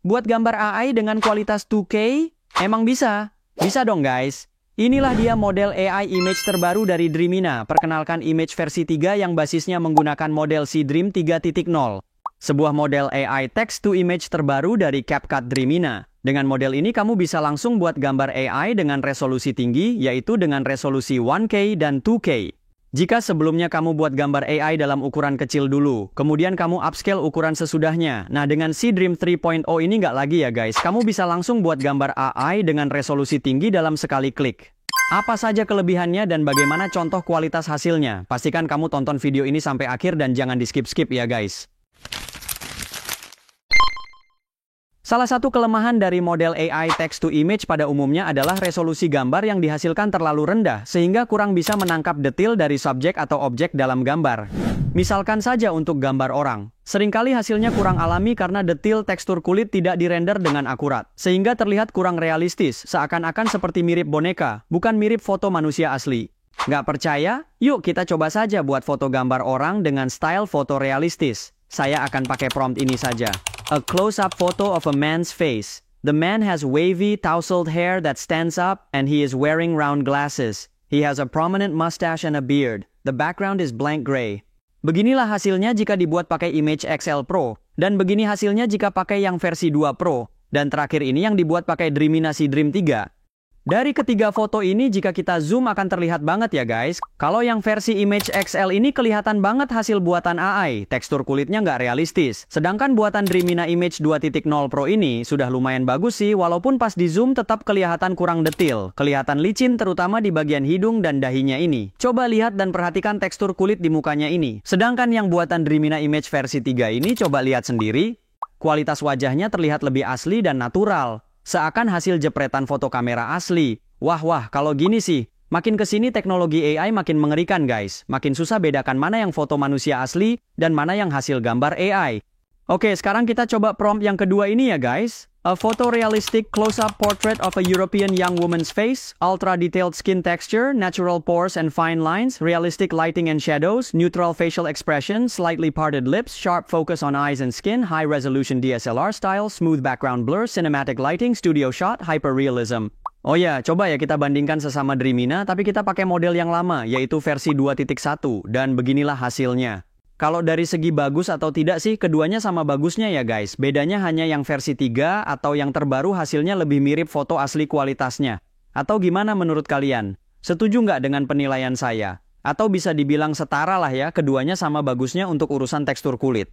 Buat gambar AI dengan kualitas 2K? Emang bisa? Bisa dong guys. Inilah dia model AI image terbaru dari Dreamina. Perkenalkan image versi 3 yang basisnya menggunakan model C-Dream 3.0. Sebuah model AI text-to-image terbaru dari CapCut Dreamina. Dengan model ini kamu bisa langsung buat gambar AI dengan resolusi tinggi, yaitu dengan resolusi 1K dan 2K. Jika sebelumnya kamu buat gambar AI dalam ukuran kecil dulu, kemudian kamu upscale ukuran sesudahnya. Nah, dengan C-Dream 3.0 ini nggak lagi ya guys, kamu bisa langsung buat gambar AI dengan resolusi tinggi dalam sekali klik. Apa saja kelebihannya dan bagaimana contoh kualitas hasilnya? Pastikan kamu tonton video ini sampai akhir dan jangan di-skip-skip ya guys. Salah satu kelemahan dari model AI text-to-image pada umumnya adalah resolusi gambar yang dihasilkan terlalu rendah, sehingga kurang bisa menangkap detail dari subjek atau objek dalam gambar. Misalkan saja untuk gambar orang. Seringkali hasilnya kurang alami karena detail tekstur kulit tidak dirender dengan akurat, sehingga terlihat kurang realistis, seakan-akan seperti mirip boneka, bukan mirip foto manusia asli. Nggak percaya? Yuk kita coba saja buat foto gambar orang dengan style foto realistis. Saya akan pakai prompt ini saja. A close-up photo of a man's face. The man has wavy, tousled hair that stands up, and he is wearing round glasses. He has a prominent mustache and a beard. The background is blank gray. Beginilah hasilnya jika dibuat pakai Image XL Pro, dan begini hasilnya jika pakai yang versi 2 Pro, dan terakhir ini yang dibuat pakai Dreamina C-Dream 3. Dari ketiga foto ini jika kita zoom akan terlihat banget ya guys. Kalau yang versi Image XL ini kelihatan banget hasil buatan AI, tekstur kulitnya nggak realistis. Sedangkan buatan Dreamina Image 2.0 Pro ini sudah lumayan bagus sih, walaupun pas di zoom tetap kelihatan kurang detail. Kelihatan licin terutama di bagian hidung dan dahinya ini. Coba lihat dan perhatikan tekstur kulit di mukanya ini. Sedangkan yang buatan Dreamina Image versi 3 ini coba lihat sendiri. Kualitas wajahnya terlihat lebih asli dan natural. Seakan hasil jepretan foto kamera asli. Wah, kalau gini sih, makin kesini teknologi AI makin mengerikan guys. Makin susah bedakan mana yang foto manusia asli dan mana yang hasil gambar AI. Oke, sekarang kita coba prompt yang kedua ini ya guys. A photorealistic close-up portrait of a European young woman's face, ultra-detailed skin texture, natural pores and fine lines, realistic lighting and shadows, neutral facial expression, slightly parted lips, sharp focus on eyes and skin, high-resolution DSLR style, smooth background blur, cinematic lighting, studio shot, hyperrealism. Oh ya, coba ya kita bandingkan sesama Dreamina, tapi kita pakai model yang lama, yaitu versi 2.1, dan beginilah hasilnya. Kalau dari segi bagus atau tidak sih, keduanya sama bagusnya ya guys. Bedanya hanya yang versi 3 atau yang terbaru hasilnya lebih mirip foto asli kualitasnya. Atau gimana menurut kalian? Setuju nggak dengan penilaian saya? Atau bisa dibilang setara lah ya, keduanya sama bagusnya untuk urusan tekstur kulit.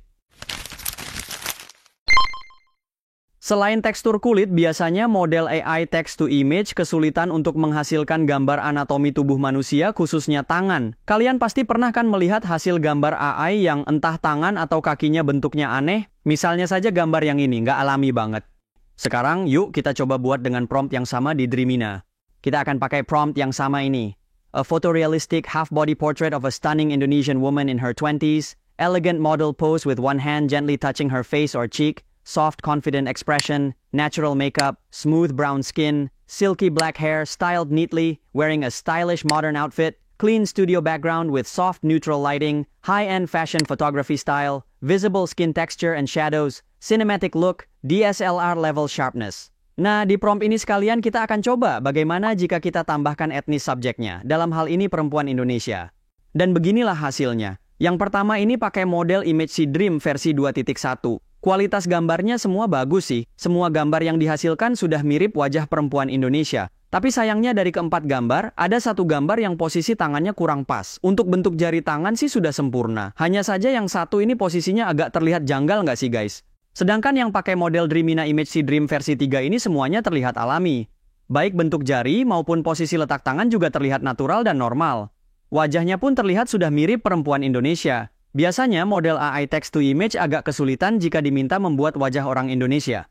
Selain tekstur kulit, biasanya model AI text-to-image kesulitan untuk menghasilkan gambar anatomi tubuh manusia, khususnya tangan. Kalian pasti pernah kan melihat hasil gambar AI yang entah tangan atau kakinya bentuknya aneh? Misalnya saja gambar yang ini, nggak alami banget. Sekarang, yuk kita coba buat dengan prompt yang sama di Dreamina. Kita akan pakai prompt yang sama ini. A photorealistic half-body portrait of a stunning Indonesian woman in her 20s, elegant model pose with one hand gently touching her face or cheek, soft, confident expression, natural makeup, smooth brown skin, silky black hair styled neatly, wearing a stylish modern outfit, clean studio background with soft neutral lighting, high-end fashion photography style, visible skin texture and shadows, cinematic look, DSLR level sharpness. Nah, di prompt ini sekalian kita akan coba bagaimana jika kita tambahkan etnis subjeknya, dalam hal ini perempuan Indonesia. Dan beginilah hasilnya. Yang pertama ini pakai model Image C-Dream versi 2.1. Kualitas gambarnya semua bagus sih. Semua gambar yang dihasilkan sudah mirip wajah perempuan Indonesia. Tapi sayangnya dari keempat gambar, ada satu gambar yang posisi tangannya kurang pas. Untuk bentuk jari tangan sih sudah sempurna. Hanya saja yang satu ini posisinya agak terlihat janggal nggak sih guys? Sedangkan yang pakai model Dreamina Image C-Dream versi 3 ini semuanya terlihat alami. Baik bentuk jari maupun posisi letak tangan juga terlihat natural dan normal. Wajahnya pun terlihat sudah mirip perempuan Indonesia. Biasanya model AI text-to-image agak kesulitan jika diminta membuat wajah orang Indonesia.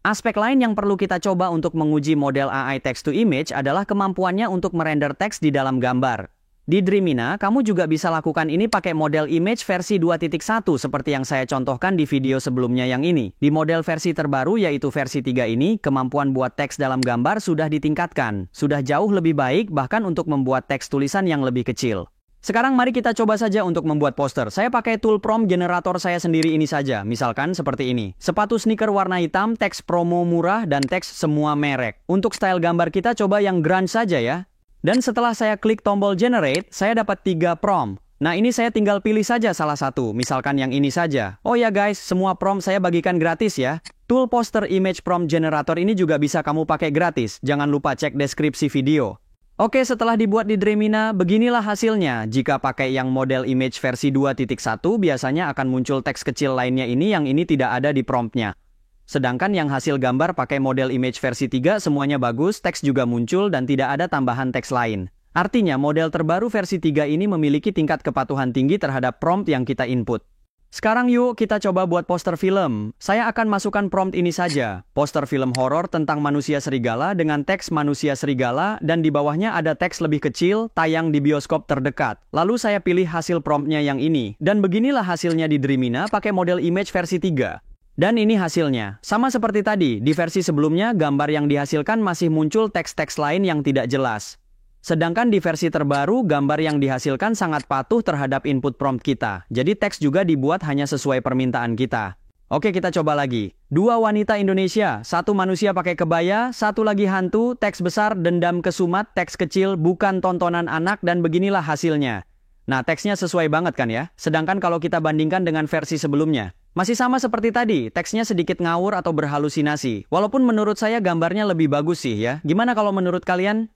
Aspek lain yang perlu kita coba untuk menguji model AI text-to-image adalah kemampuannya untuk merender teks di dalam gambar. Di Dreamina, kamu juga bisa lakukan ini pakai model image versi 2.1 seperti yang saya contohkan di video sebelumnya yang ini. Di model versi terbaru yaitu versi 3 ini, kemampuan buat teks dalam gambar sudah ditingkatkan. Sudah jauh lebih baik bahkan untuk membuat teks tulisan yang lebih kecil. Sekarang mari kita coba saja untuk membuat poster. Saya pakai tool prompt generator saya sendiri ini saja. Misalkan seperti ini. Sepatu sneaker warna hitam, teks promo murah, dan teks semua merek. Untuk style gambar kita coba yang grunge saja ya. Dan setelah saya klik tombol generate, saya dapat 3 prompt. Nah ini saya tinggal pilih saja salah satu. Misalkan yang ini saja. Oh ya guys, semua prompt saya bagikan gratis ya. Tool poster image prompt generator ini juga bisa kamu pakai gratis. Jangan lupa cek deskripsi video. Oke, setelah dibuat di Dremina, beginilah hasilnya. Jika pakai yang model image versi 2.1, biasanya akan muncul teks kecil lainnya ini yang ini tidak ada di promptnya. Sedangkan yang hasil gambar pakai model image versi 3, semuanya bagus, teks juga muncul dan tidak ada tambahan teks lain. Artinya, model terbaru versi 3 ini memiliki tingkat kepatuhan tinggi terhadap prompt yang kita input. Sekarang yuk kita coba buat poster film. Saya akan masukkan prompt ini saja. Poster film horor tentang manusia serigala dengan teks manusia serigala dan di bawahnya ada teks lebih kecil tayang di bioskop terdekat. Lalu saya pilih hasil promptnya yang ini. Dan beginilah hasilnya di Dremina pakai model image versi 3. Dan ini hasilnya. Sama seperti tadi, di versi sebelumnya gambar yang dihasilkan masih muncul teks-teks lain yang tidak jelas. Sedangkan di versi terbaru, gambar yang dihasilkan sangat patuh terhadap input prompt kita. Jadi teks juga dibuat hanya sesuai permintaan kita. Oke, kita coba lagi. 2 wanita Indonesia, 1 manusia pakai kebaya, 1 lagi hantu, teks besar, dendam kesumat, teks kecil, bukan tontonan anak, dan beginilah hasilnya. Nah, teksnya sesuai banget kan ya? Sedangkan kalau kita bandingkan dengan versi sebelumnya, masih sama seperti tadi, teksnya sedikit ngawur atau berhalusinasi. Walaupun menurut saya gambarnya lebih bagus sih ya. Gimana kalau menurut kalian?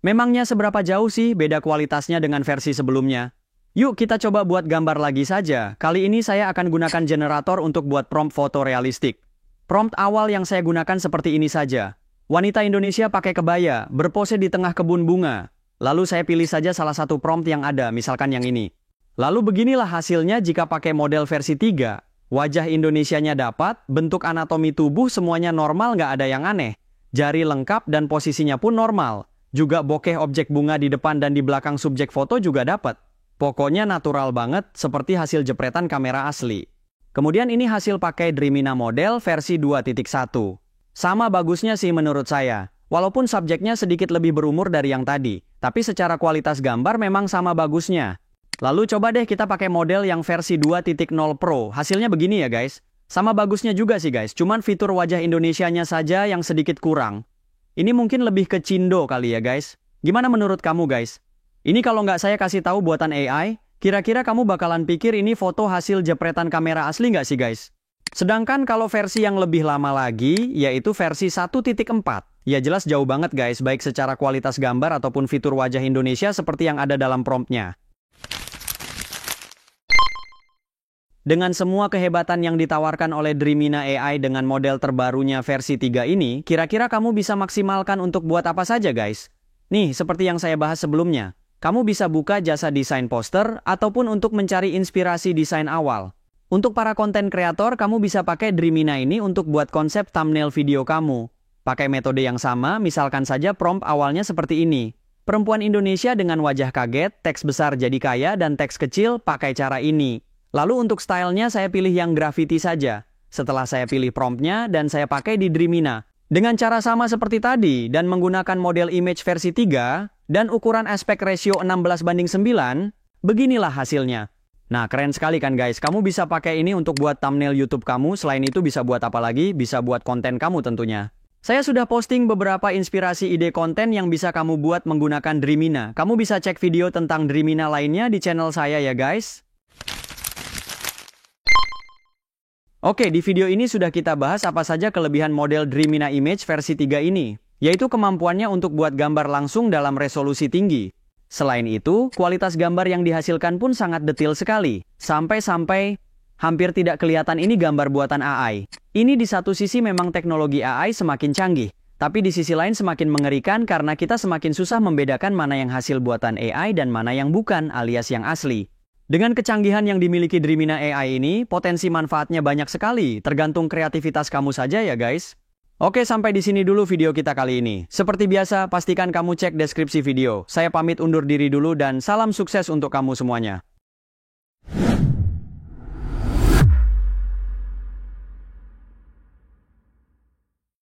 Memangnya seberapa jauh sih beda kualitasnya dengan versi sebelumnya? Yuk kita coba buat gambar lagi saja. Kali ini saya akan gunakan generator untuk buat prompt foto realistik. Prompt awal yang saya gunakan seperti ini saja. Wanita Indonesia pakai kebaya, berpose di tengah kebun bunga. Lalu saya pilih saja salah satu prompt yang ada, misalkan yang ini. Lalu beginilah hasilnya jika pakai model versi 3. Wajah Indonesianya dapat, bentuk anatomi tubuh semuanya normal, nggak ada yang aneh. Jari lengkap dan posisinya pun normal. Juga bokeh objek bunga di depan dan di belakang subjek foto juga dapat. Pokoknya natural banget, seperti hasil jepretan kamera asli. Kemudian ini hasil pakai Dremina model versi 2.1. Sama bagusnya sih menurut saya. Walaupun subjeknya sedikit lebih berumur dari yang tadi. Tapi secara kualitas gambar memang sama bagusnya. Lalu coba deh kita pakai model yang versi 2.0 Pro. Hasilnya begini ya guys. Sama bagusnya juga sih guys. Cuman fitur wajah Indonesianya saja yang sedikit kurang. Ini mungkin lebih ke Cindo kali ya guys. Gimana menurut kamu guys? Ini kalau nggak saya kasih tahu buatan AI, kira-kira kamu bakalan pikir ini foto hasil jepretan kamera asli nggak sih guys? Sedangkan kalau versi yang lebih lama lagi, yaitu versi 1.4. Ya jelas jauh banget guys, baik secara kualitas gambar ataupun fitur wajah Indonesia seperti yang ada dalam promptnya. Dengan semua kehebatan yang ditawarkan oleh Dremina AI dengan model terbarunya versi 3 ini, kira-kira kamu bisa maksimalkan untuk buat apa saja guys? Nih, seperti yang saya bahas sebelumnya. Kamu bisa buka jasa desain poster ataupun untuk mencari inspirasi desain awal. Untuk para konten kreator, kamu bisa pakai Dremina ini untuk buat konsep thumbnail video kamu. Pakai metode yang sama, misalkan saja prompt awalnya seperti ini. Perempuan Indonesia dengan wajah kaget, teks besar jadi kaya, dan teks kecil pakai cara ini. Lalu untuk stylenya saya pilih yang graffiti saja. Setelah saya pilih promptnya dan saya pakai di Dremina. Dengan cara sama seperti tadi dan menggunakan model image versi 3 dan ukuran aspek ratio 16:9, beginilah hasilnya. Nah keren sekali kan guys, kamu bisa pakai ini untuk buat thumbnail YouTube kamu, selain itu bisa buat apa lagi? Bisa buat konten kamu tentunya. Saya sudah posting beberapa inspirasi ide konten yang bisa kamu buat menggunakan Dremina. Kamu bisa cek video tentang Dremina lainnya di channel saya ya guys. Oke, di video ini sudah kita bahas apa saja kelebihan model Dremina Image versi 3 ini, yaitu kemampuannya untuk buat gambar langsung dalam resolusi tinggi. Selain itu, kualitas gambar yang dihasilkan pun sangat detail sekali, sampai-sampai hampir tidak kelihatan ini gambar buatan AI. Ini di satu sisi memang teknologi AI semakin canggih, tapi di sisi lain semakin mengerikan karena kita semakin susah membedakan mana yang hasil buatan AI dan mana yang bukan alias yang asli. Dengan kecanggihan yang dimiliki Dremina AI ini, potensi manfaatnya banyak sekali, tergantung kreativitas kamu saja ya guys. Oke, sampai di sini dulu video kita kali ini. Seperti biasa, pastikan kamu cek deskripsi video. Saya pamit undur diri dulu dan salam sukses untuk kamu semuanya.